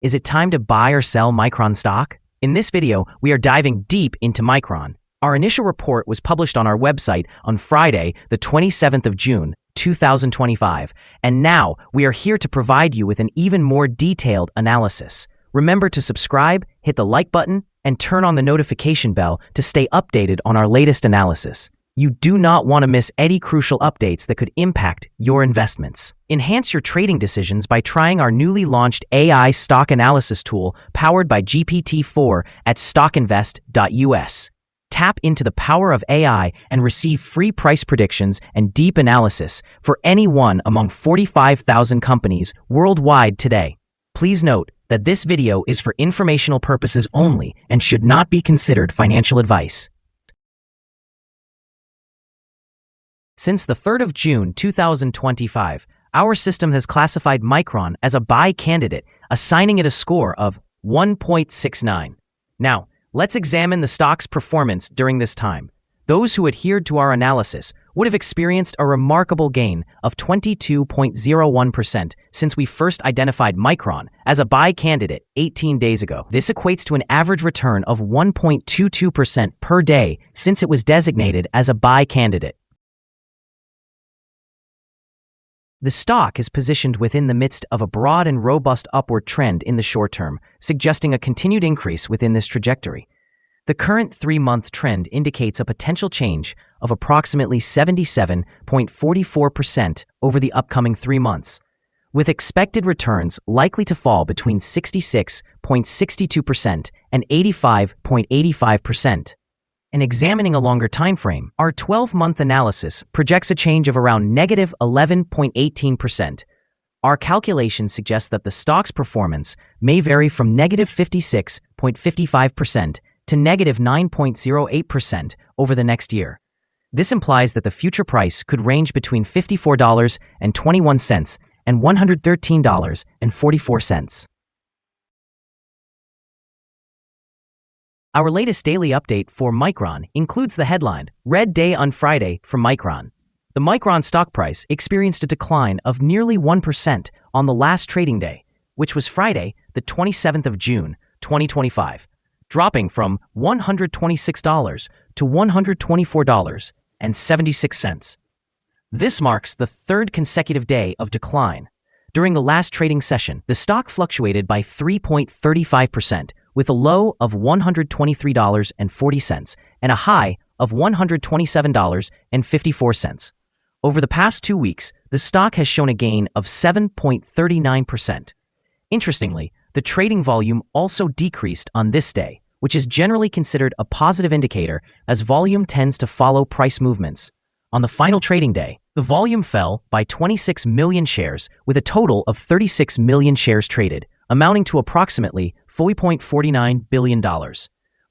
Is it time to buy or sell Micron stock? In this video, we are diving deep into Micron. Our initial report was published on our website on Friday, the 27th of June, 2025, and now we are here to provide you with an even more detailed analysis. Remember to subscribe, hit the like button, and turn on the notification bell to stay updated on our latest analysis. You do not want to miss any crucial updates that could impact your investments. Enhance your trading decisions by trying our newly launched AI stock analysis tool powered by GPT-4 at StockInvest.us. Tap into the power of AI and receive free price predictions and deep analysis for any one among 45,000 companies worldwide today. Please note that this video is for informational purposes only and should not be considered financial advice. Since the 3rd of June 2025, our system has classified Micron as a buy candidate, assigning it a score of 1.69. Now, let's examine the stock's performance during this time. Those who adhered to our analysis would have experienced a remarkable gain of 22.01% since we first identified Micron as a buy candidate 18 days ago. This equates to an average return of 1.22% per day since it was designated as a buy candidate. The stock is positioned within the midst of a broad and robust upward trend in the short term, suggesting a continued increase within this trajectory. The current 3-month trend indicates a potential change of approximately 77.44% over the upcoming 3 months, with expected returns likely to fall between 66.62% and 85.85%. And examining a longer time frame, our 12-month analysis projects a change of around negative 11.18%. Our calculations suggest that the stock's performance may vary from negative 56.55% to negative 9.08% over the next year. This implies that the future price could range between $54.21 and $113.44. Our latest daily update for Micron includes the headline, Red Day on Friday for Micron. The Micron stock price experienced a decline of nearly 1% on the last trading day, which was Friday, the 27th of June, 2025, dropping from $126 to $124.76. This marks the third consecutive day of decline. During the last trading session, the stock fluctuated by 3.35%, with a low of $123.40 and a high of $127.54. Over the past 2 weeks, the stock has shown a gain of 7.39%. Interestingly, the trading volume also decreased on this day, which is generally considered a positive indicator as volume tends to follow price movements. On the final trading day, the volume fell by 26 million shares with a total of 36 million shares traded, amounting to approximately $4.49 billion.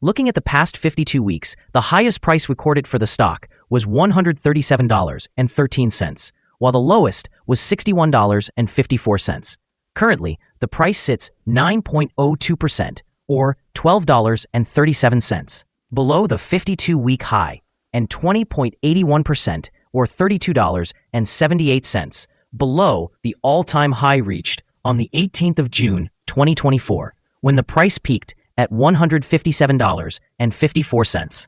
Looking at the past 52 weeks, the highest price recorded for the stock was $137.13, while the lowest was $61.54. Currently, the price sits 9.02%, or $12.37, below the 52-week high, and 20.81%, or $32.78, below the all-time high reached on the 18th of June, 2024, when the price peaked at $157.54.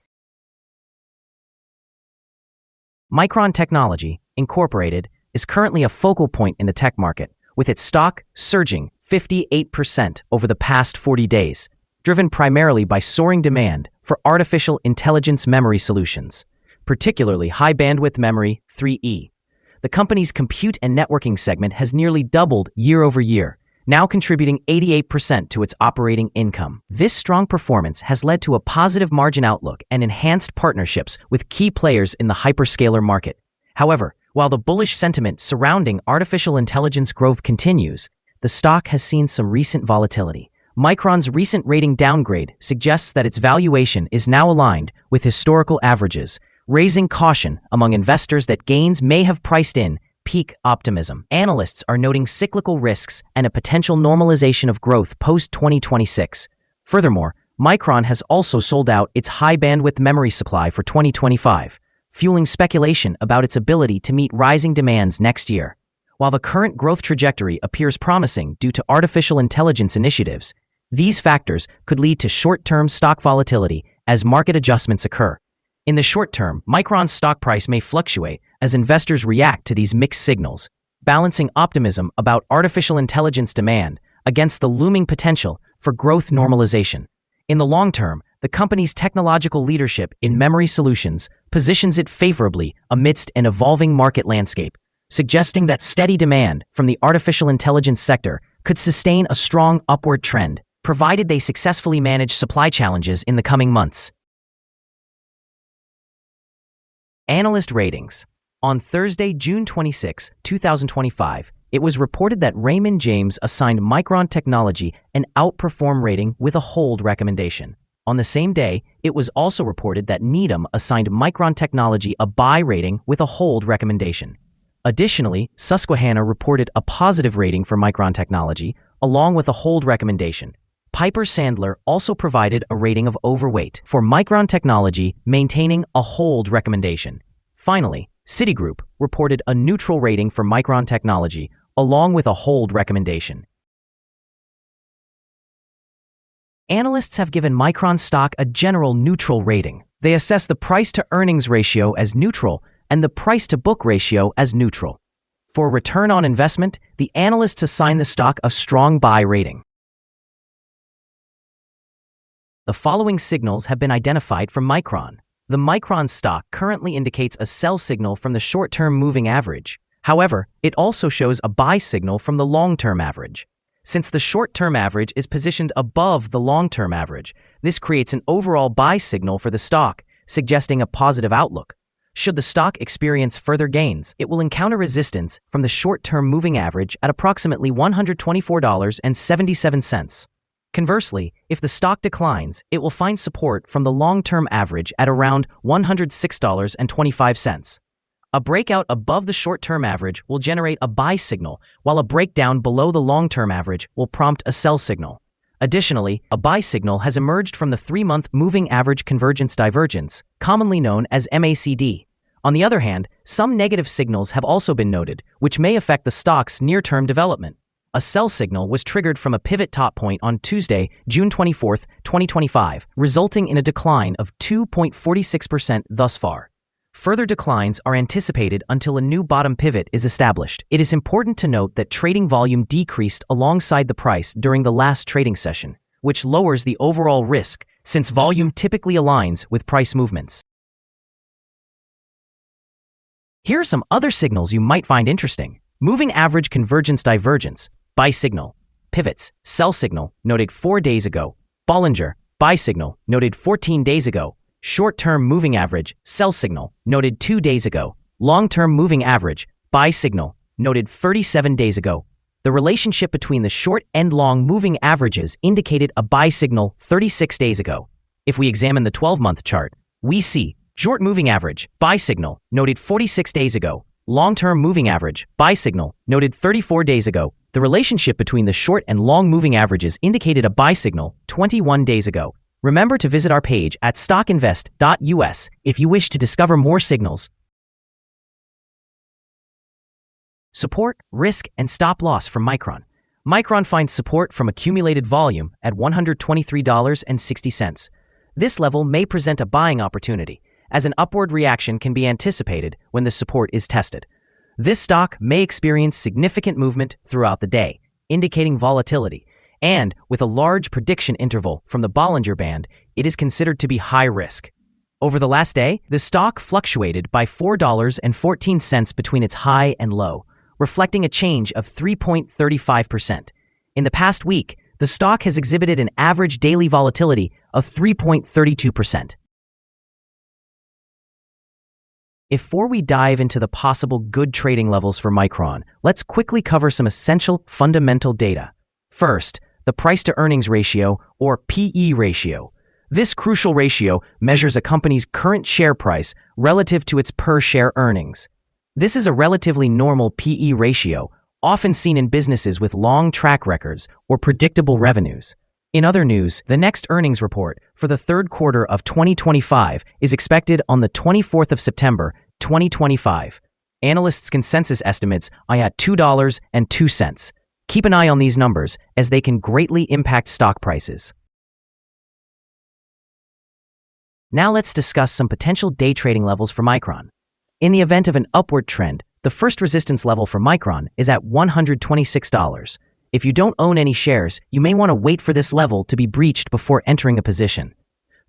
Micron Technology, Incorporated, is currently a focal point in the tech market, with its stock surging 58% over the past 40 days, driven primarily by soaring demand for artificial intelligence memory solutions, particularly high-bandwidth memory 3E. The company's compute and networking segment has nearly doubled year over year, now contributing 88% to its operating income. This strong performance has led to a positive margin outlook and enhanced partnerships with key players in the hyperscaler market. However, while the bullish sentiment surrounding artificial intelligence growth continues, the stock has seen some recent volatility. Micron's recent rating downgrade suggests that its valuation is now aligned with historical averages, raising caution among investors that gains may have priced in peak optimism. Analysts are noting cyclical risks and a potential normalization of growth post-2026. Furthermore, Micron has also sold out its high-bandwidth memory supply for 2025, fueling speculation about its ability to meet rising demands next year. While the current growth trajectory appears promising due to artificial intelligence initiatives, these factors could lead to short-term stock volatility as market adjustments occur. In the short term, Micron's stock price may fluctuate as investors react to these mixed signals, balancing optimism about artificial intelligence demand against the looming potential for growth normalization. In the long term, the company's technological leadership in memory solutions positions it favorably amidst an evolving market landscape, suggesting that steady demand from the artificial intelligence sector could sustain a strong upward trend, provided they successfully manage supply challenges in the coming months. Analyst ratings. On Thursday, June 26, 2025, it was reported that Raymond James assigned Micron Technology an outperform rating with a hold recommendation. On the same day, it was also reported that Needham assigned Micron Technology a buy rating with a hold recommendation. Additionally, Susquehanna reported a positive rating for Micron Technology, along with a hold recommendation. Piper Sandler also provided a rating of overweight for Micron Technology, maintaining a hold recommendation. Finally, Citigroup reported a neutral rating for Micron Technology, along with a hold recommendation. Analysts have given Micron stock a general neutral rating. They assess the price-to-earnings ratio as neutral and the price-to-book ratio as neutral. For return on investment, the analysts assign the stock a strong buy rating. The following signals have been identified from Micron. The Micron stock currently indicates a sell signal from the short-term moving average. However, it also shows a buy signal from the long-term average. Since the short-term average is positioned above the long-term average, this creates an overall buy signal for the stock, suggesting a positive outlook. Should the stock experience further gains, it will encounter resistance from the short-term moving average at approximately $124.77. Conversely, if the stock declines, it will find support from the long-term average at around $106.25. A breakout above the short-term average will generate a buy signal, while a breakdown below the long-term average will prompt a sell signal. Additionally, a buy signal has emerged from the 3-month moving average convergence divergence, commonly known as MACD. On the other hand, some negative signals have also been noted, which may affect the stock's near-term development. A sell signal was triggered from a pivot top point on Tuesday, June 24, 2025, resulting in a decline of 2.46% thus far. Further declines are anticipated until a new bottom pivot is established. It is important to note that trading volume decreased alongside the price during the last trading session, which lowers the overall risk since volume typically aligns with price movements. Here are some other signals you might find interesting. Moving average convergence divergence. Buy signal. Pivots. Sell signal, noted 4 days ago. Bollinger. Buy signal, noted 14 days ago. Short-term moving average. Sell signal, noted 2 days ago. Long-term moving average. Buy signal, noted 37 days ago. The relationship between the short and long moving averages indicated a buy signal 36 days ago. If we examine the 12-month chart, we see short moving average. Buy signal, noted 46 days ago. Long-term moving average, buy signal, noted 34 days ago. The relationship between the short and long moving averages indicated a buy signal 21 days ago. Remember to visit our page at StockInvest.us if you wish to discover more signals. Support, risk, and stop loss from Micron. Micron finds support from accumulated volume at $123.60. This level may present a buying opportunity, as an upward reaction can be anticipated when the support is tested. This stock may experience significant movement throughout the day, indicating volatility, and with a large prediction interval from the Bollinger Band, it is considered to be high risk. Over the last day, the stock fluctuated by $4.14 between its high and low, reflecting a change of 3.35%. In the past week, the stock has exhibited an average daily volatility of 3.32%. Before we dive into the possible good trading levels for Micron, let's quickly cover some essential fundamental data. First, the price-to-earnings ratio, or PE ratio. This crucial ratio measures a company's current share price relative to its per-share earnings. This is a relatively normal PE ratio, often seen in businesses with long track records or predictable revenues. In other news, the next earnings report for the third quarter of 2025 is expected on the 24th of September, 2025. Analysts' consensus estimates are at $2.02. Keep an eye on these numbers as they can greatly impact stock prices. Now let's discuss some potential day trading levels for Micron. In the event of an upward trend, the first resistance level for Micron is at $126. If you don't own any shares, you may want to wait for this level to be breached before entering a position.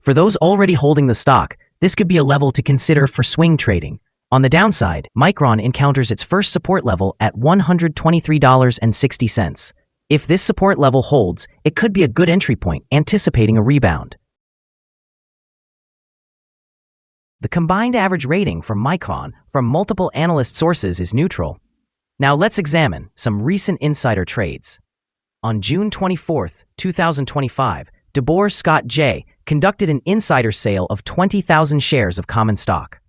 For those already holding the stock, this could be a level to consider for swing trading. On the downside, Micron encounters its first support level at $123.60. If this support level holds, it could be a good entry point, anticipating a rebound. The combined average rating for Micron from multiple analyst sources is neutral. Now let's examine some recent insider trades. On June 24, 2025, DeBoer Scott J. conducted an insider sale of 20,000 shares of common stock.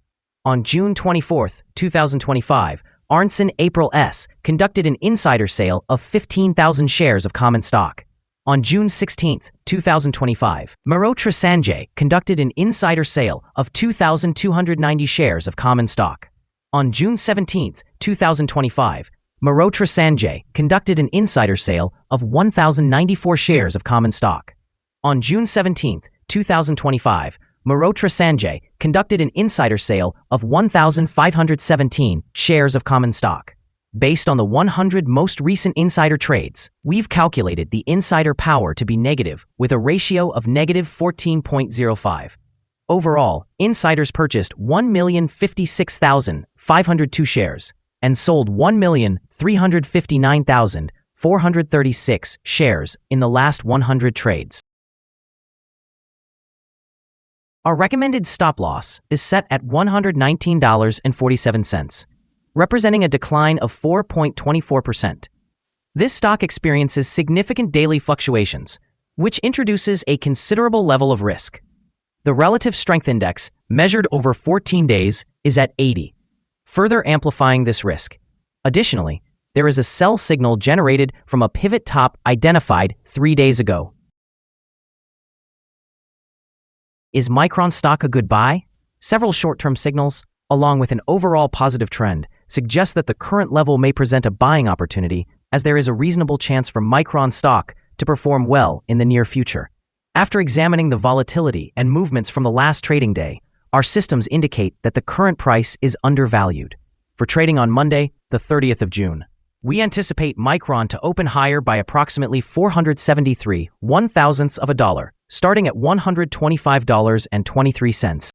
On June 24, 2025, Arnson April S. conducted an insider sale of 15,000 shares of common stock. On June 16, 2025, Mehrotra Sanjay conducted an insider sale of 2,290 shares of common stock. On June 17, 2025, Mehrotra Sanjay conducted an insider sale of 1,094 shares of common stock. On June 17, 2025, Mehrotra Sanjay conducted an insider sale of 1,517 shares of common stock. Based on the 100 most recent insider trades, we've calculated the insider power to be negative with a ratio of negative 14.05. Overall, insiders purchased 1,056,502 shares and sold 1,359,436 shares in the last 100 trades. Our recommended stop loss is set at $119.47. Representing a decline of 4.24%. This stock experiences significant daily fluctuations, which introduces a considerable level of risk. The relative strength index, measured over 14 days, is at 80, further amplifying this risk. Additionally, there is a sell signal generated from a pivot top identified 3 days ago. Is Micron stock a good buy? Several short-term signals, along with an overall positive trend, suggest that the current level may present a buying opportunity, as there is a reasonable chance for Micron stock to perform well in the near future. After examining the volatility and movements from the last trading day, our systems indicate that the current price is undervalued. For trading on Monday, the 30th of June, we anticipate Micron to open higher by approximately 473 of a dollar, starting at $125.23.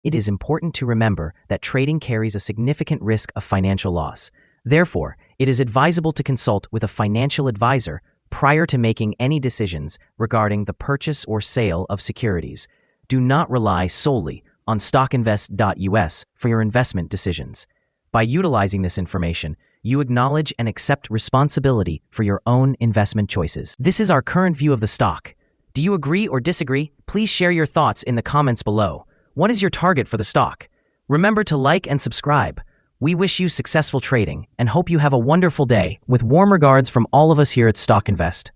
It is important to remember that trading carries a significant risk of financial loss. Therefore, it is advisable to consult with a financial advisor prior to making any decisions regarding the purchase or sale of securities. Do not rely solely on StockInvest.us for your investment decisions. By utilizing this information, you acknowledge and accept responsibility for your own investment choices. This is our current view of the stock. Do you agree or disagree? Please share your thoughts in the comments below. What is your target for the stock? Remember to like and subscribe. We wish you successful trading and hope you have a wonderful day, with warm regards from all of us here at Stock Invest.